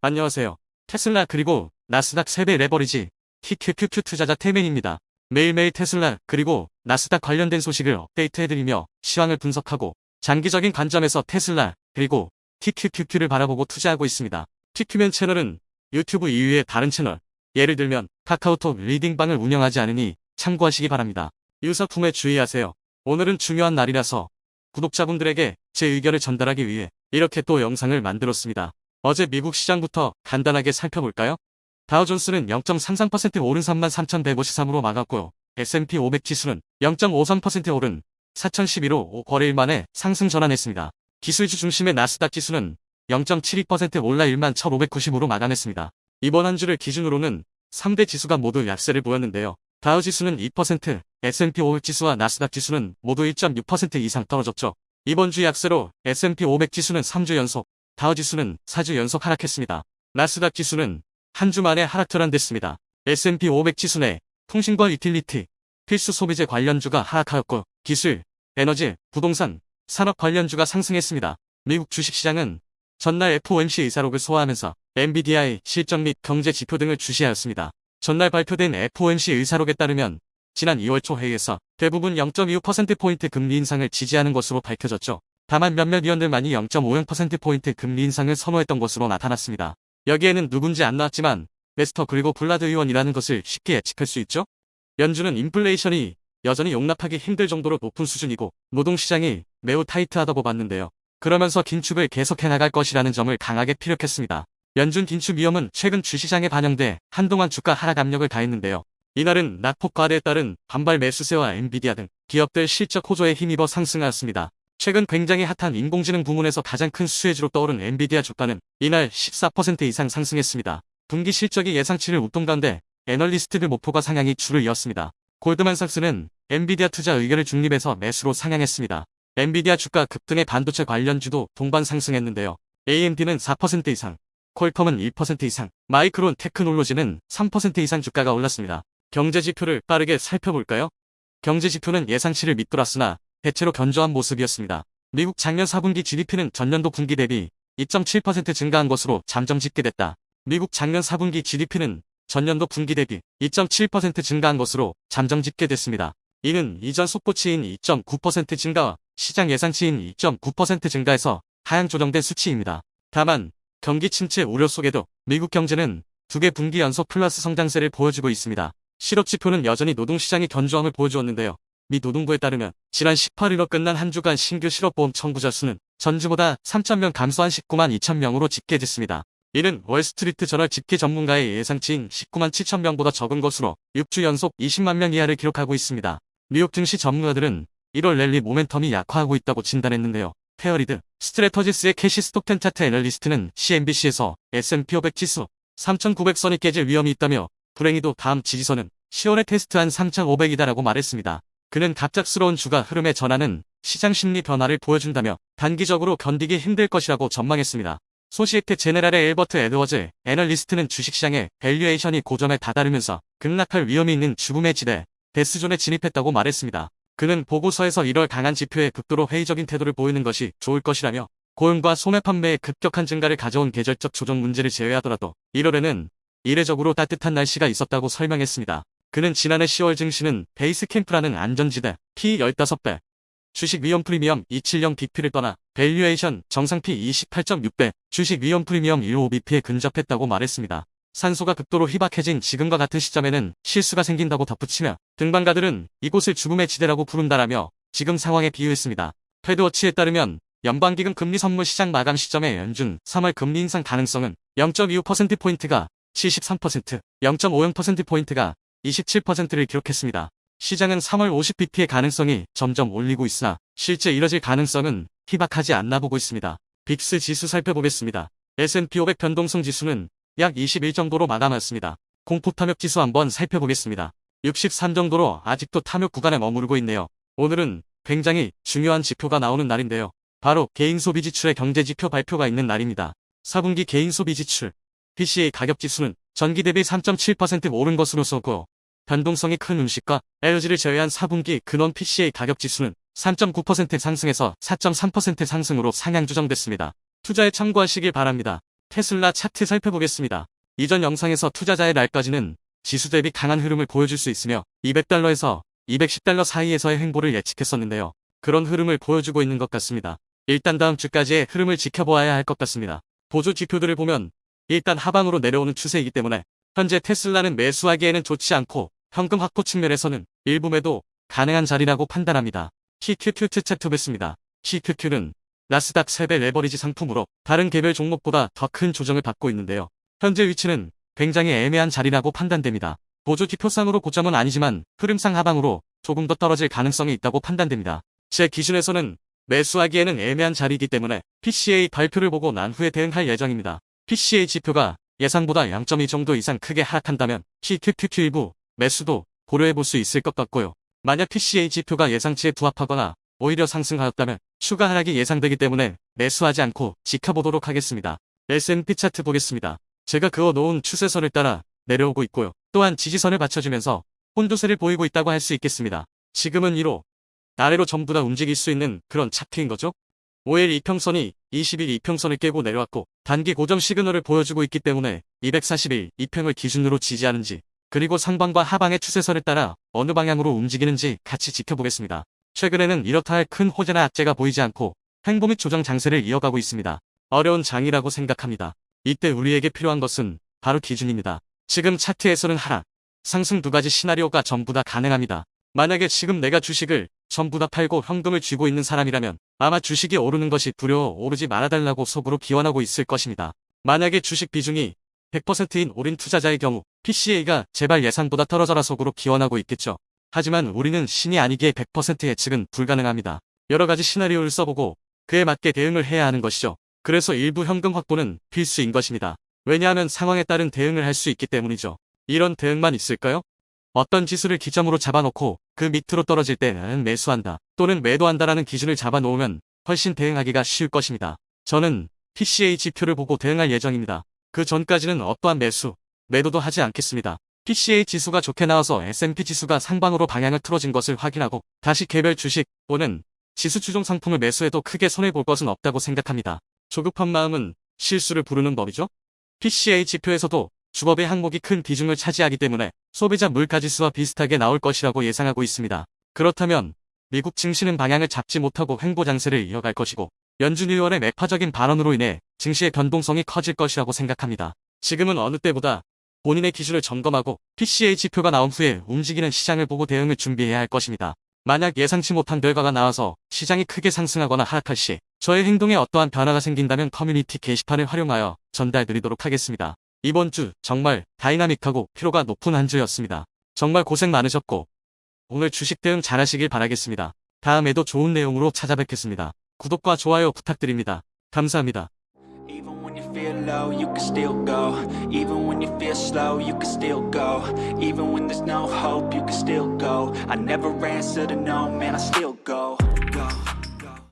안녕하세요. 테슬라 그리고 나스닥 3배 레버리지 TQQQ 투자자 태맨입니다. 매일매일 테슬라 그리고 나스닥 관련된 소식을 업데이트해드리며 시황을 분석하고 장기적인 관점에서 테슬라 그리고 TQQQ를 바라보고 투자하고 있습니다. TQ맨 채널은 유튜브 이외의 다른 채널, 예를 들면 카카오톡 리딩방을 운영하지 않으니 참고하시기 바랍니다. 유사품에 주의하세요. 오늘은 중요한 날이라서 구독자분들에게 제 의견을 전달하기 위해 이렇게 또 영상을 만들었습니다. 어제 미국 시장부터 간단하게 살펴볼까요? 다우존스는 0.33% 오른 33,153으로 막았고요. S&P 500 지수는 0.53% 오른 4,011로 거래일 만에 상승 전환했습니다. 기술주 중심의 나스닥 지수는 0.72% 올라 11,590으로 마감했습니다. 이번 한 주를 기준으로는 3대 지수가 모두 약세를 보였는데요. 다우 지수는 2%, S&P 500 지수와 나스닥 지수는 모두 1.6% 이상 떨어졌죠. 이번 주 약세로 S&P 500 지수는 3주 연속, 다우 지수는 4주 연속 하락했습니다. 나스닥 지수는 한 주 만에 하락 전환됐습니다. S&P 500 지수 내 통신과 유틸리티, 필수 소비재 관련주가 하락하였고 기술, 에너지, 부동산, 산업 관련주가 상승했습니다. 미국 주식시장은 전날 FOMC 의사록을 소화하면서 엔비디아의 실적 및 경제 지표 등을 주시하였습니다. 전날 발표된 FOMC 의사록에 따르면 지난 2월 초 회의에서 대부분 0.25%포인트 금리 인상을 지지하는 것으로 밝혀졌죠. 다만 몇몇 위원들만이 0.50%포인트 금리 인상을 선호했던 것으로 나타났습니다. 여기에는 누군지 안 나왔지만 메스터 그리고 블라드 의원이라는 것을 쉽게 예측할 수 있죠. 연준은 인플레이션이 여전히 용납하기 힘들 정도로 높은 수준이고 노동시장이 매우 타이트하다고 봤는데요. 그러면서 긴축을 계속해 나갈 것이라는 점을 강하게 피력했습니다. 연준 긴축 위험은 최근 주시장에 반영돼 한동안 주가 하락 압력을 가했는데요. 이날은 낙폭 과대에 따른 반발 매수세와 엔비디아 등 기업들 실적 호조에 힘입어 상승하였습니다. 최근 굉장히 핫한 인공지능 부문에서 가장 큰 수혜주로 떠오른 엔비디아 주가는 이날 14% 이상 상승했습니다. 분기 실적이 예상치를 웃돈 가운데 애널리스트들 목표가 상향이 줄을 이었습니다. 골드만삭스는 엔비디아 투자 의견을 중립해서 매수로 상향했습니다. 엔비디아 주가 급등의 반도체 관련주도 동반 상승했는데요. AMD는 4% 이상, 퀄컴은 1% 이상, 마이크론 테크놀로지는 3% 이상 주가가 올랐습니다. 경제지표를 빠르게 살펴볼까요? 경제지표는 예상치를 밑돌았으나 대체로 견조한 모습이었습니다. 미국 작년 4분기 GDP는 전년도 분기 대비 2.7% 증가한 것으로 잠정 집계됐다. 미국 작년 4분기 GDP는 전년도 분기 대비 2.7% 증가한 것으로 잠정 집계됐습니다. 이는 이전 속보치인 2.9% 증가와 시장 예상치인 2.9% 증가에서 하향 조정된 수치입니다. 다만 경기 침체 우려 속에도 미국 경제는 2개 분기 연속 플러스 성장세를 보여주고 있습니다. 실업지표는 여전히 노동시장이 견조함을 보여주었는데요. 미 노동부에 따르면 지난 18일로 끝난 한 주간 신규 실업보험 청구자 수는 전주보다 3,000명 감소한 19만 2,000명으로 집계됐습니다. 이는 월스트리트 저널 집계 전문가의 예상치인 19만 7,000명보다 적은 것으로 6주 연속 20만 명 이하를 기록하고 있습니다. 뉴욕 증시 전문가들은 1월 랠리 모멘텀이 약화하고 있다고 진단했는데요. 페어리드, 스트래터지스의 캐시 스톡텐 차트 애널리스트는 CNBC에서 S&P 500 지수 3,900선이 깨질 위험이 있다며 불행히도 다음 지지선은 10월에 테스트한 3,500이다라고 말했습니다. 그는 갑작스러운 주가 흐름의 전환은 시장 심리 변화를 보여준다며 단기적으로 견디기 힘들 것이라고 전망했습니다. 소시에테 제네랄의 엘버트 에드워즈 애널리스트는 주식시장의 밸류에이션이 고점에 다다르면서 급락할 위험이 있는 죽음의 지대, 데스존에 진입했다고 말했습니다. 그는 보고서에서 1월 강한 지표에 극도로 회의적인 태도를 보이는 것이 좋을 것이라며 고용과 소매 판매의 급격한 증가를 가져온 계절적 조정 문제를 제외하더라도 1월에는 이례적으로 따뜻한 날씨가 있었다고 설명했습니다. 그는 지난해 10월 증시는 베이스캠프라는 안전지대 P 15배, 주식 위험 프리미엄 270 BP를 떠나 밸류에이션 정상 P 28.6배, 주식 위험 프리미엄 15BP에 근접했다고 말했습니다. 산소가 극도로 희박해진 지금과 같은 시점에는 실수가 생긴다고 덧붙이며 등반가들은 이곳을 죽음의 지대라고 부른다라며 지금 상황에 비유했습니다. 패드워치에 따르면 연방기금 금리 선물 시장 마감 시점의 연준 3월 금리 인상 가능성은 0.25%포인트가 73%, 0.50%포인트가 27%를 기록했습니다. 시장은 3월 50bp의 가능성이 점점 올리고 있으나 실제 이뤄질 가능성은 희박하지 않나 보고 있습니다. 빅스 지수 살펴보겠습니다. S&P 500 변동성 지수는 약 21 정도로 마감했습니다. 공포 탐욕 지수 한번 살펴보겠습니다. 63 정도로 아직도 탐욕 구간에 머무르고 있네요. 오늘은 굉장히 중요한 지표가 나오는 날인데요. 바로 개인 소비 지출의 경제 지표 발표가 있는 날입니다. 4분기 개인 소비 지출 PCE 가격 지수는 전기 대비 3.7% 오른 것으로 쏘고 변동성이 큰 음식과 에너지를 제외한 4분기 근원 PCE 가격 지수는 3.9% 상승해서 4.3% 상승으로 상향 조정됐습니다. 투자에 참고하시길 바랍니다. 테슬라 차트 살펴보겠습니다. 이전 영상에서 투자자의 날까지는 지수 대비 강한 흐름을 보여줄 수 있으며 200달러에서 210달러 사이에서의 횡보를 예측했었는데요. 그런 흐름을 보여주고 있는 것 같습니다. 일단 다음 주까지의 흐름을 지켜보아야 할 것 같습니다. 보조 지표들을 보면 일단 하방으로 내려오는 추세이기 때문에 현재 테슬라는 매수하기에는 좋지 않고 현금 확보 측면에서는 일부 매도 가능한 자리라고 판단합니다. QQQ 차트 보겠습니다. QQQ는 나스닥 3배 레버리지 상품으로 다른 개별 종목보다 더 큰 조정을 받고 있는데요. 현재 위치는 굉장히 애매한 자리라고 판단됩니다. 보조 지표상으로 고점은 아니지만 흐름상 하방으로 조금 더 떨어질 가능성이 있다고 판단됩니다. 제 기준에서는 매수하기에는 애매한 자리이기 때문에 PCA 발표를 보고 난 후에 대응할 예정입니다. PCA 지표가 예상보다 0.2 정도 이상 크게 하락한다면 QQQ 일부 매수도 고려해볼 수 있을 것 같고요. 만약 PCA 지표가 예상치에 부합하거나 오히려 상승하였다면 추가 하락이 예상되기 때문에 매수하지 않고 지켜보도록 하겠습니다. S&P 차트 보겠습니다. 제가 그어놓은 추세선을 따라 내려오고 있고요. 또한 지지선을 받쳐주면서 혼조세를 보이고 있다고 할 수 있겠습니다. 지금은 위로 아래로 전부 다 움직일 수 있는 그런 차트인 거죠. 5일 이평선이 20일 이평선을 깨고 내려왔고 단기 고점 시그널을 보여주고 있기 때문에 240일 이평을 기준으로 지지하는지 그리고 상방과 하방의 추세선을 따라 어느 방향으로 움직이는지 같이 지켜보겠습니다. 최근에는 이렇다 할 큰 호재나 악재가 보이지 않고 횡보 및 조정 장세를 이어가고 있습니다. 어려운 장이라고 생각합니다. 이때 우리에게 필요한 것은 바로 기준입니다. 지금 차트에서는 하락, 상승 두 가지 시나리오가 전부 다 가능합니다. 만약에 지금 내가 주식을 전부 다 팔고 현금을 쥐고 있는 사람이라면 아마 주식이 오르는 것이 두려워 오르지 말아달라고 속으로 기원하고 있을 것입니다. 만약에 주식 비중이 100%인 올인 투자자의 경우 PCA가 제발 예상보다 떨어져라 속으로 기원하고 있겠죠. 하지만 우리는 신이 아니기에 100% 예측은 불가능합니다. 여러 가지 시나리오를 써보고 그에 맞게 대응을 해야 하는 것이죠. 그래서 일부 현금 확보는 필수인 것입니다. 왜냐하면 상황에 따른 대응을 할 수 있기 때문이죠. 이런 대응만 있을까요? 어떤 지수를 기점으로 잡아놓고 그 밑으로 떨어질 때는 매수한다 또는 매도한다라는 기준을 잡아놓으면 훨씬 대응하기가 쉬울 것입니다. 저는 PCA 지표를 보고 대응할 예정입니다. 그 전까지는 어떠한 매수, 매도도 하지 않겠습니다. PCA 지수가 좋게 나와서 S&P 지수가 상방으로 방향을 틀어진 것을 확인하고 다시 개별 주식 또는 지수 추종 상품을 매수해도 크게 손해볼 것은 없다고 생각합니다. 조급한 마음은 실수를 부르는 법이죠. PCA 지표에서도 주법의 항목이 큰 비중을 차지하기 때문에 소비자 물가지수와 비슷하게 나올 것이라고 예상하고 있습니다. 그렇다면 미국 증시는 방향을 잡지 못하고 횡보 장세를 이어갈 것이고 연준 의원의 매파적인 발언으로 인해 증시의 변동성이 커질 것이라고 생각합니다. 지금은 어느 때보다 본인의 기준을 점검하고 PCA 지표가 나온 후에 움직이는 시장을 보고 대응을 준비해야 할 것입니다. 만약 예상치 못한 결과가 나와서 시장이 크게 상승하거나 하락할 시 저의 행동에 어떠한 변화가 생긴다면 커뮤니티 게시판을 활용하여 전달드리도록 하겠습니다. 이번 주 정말 다이나믹하고 피로가 높은 한 주였습니다. 정말 고생 많으셨고 오늘 주식 대응 잘하시길 바라겠습니다. 다음에도 좋은 내용으로 찾아뵙겠습니다. 구독과 좋아요 부탁드립니다. 감사합니다. Even when you feel low, you can still go. Even when you feel slow, you can still go. Even when there's no hope, you can still go. I never answer to no, man, I still go.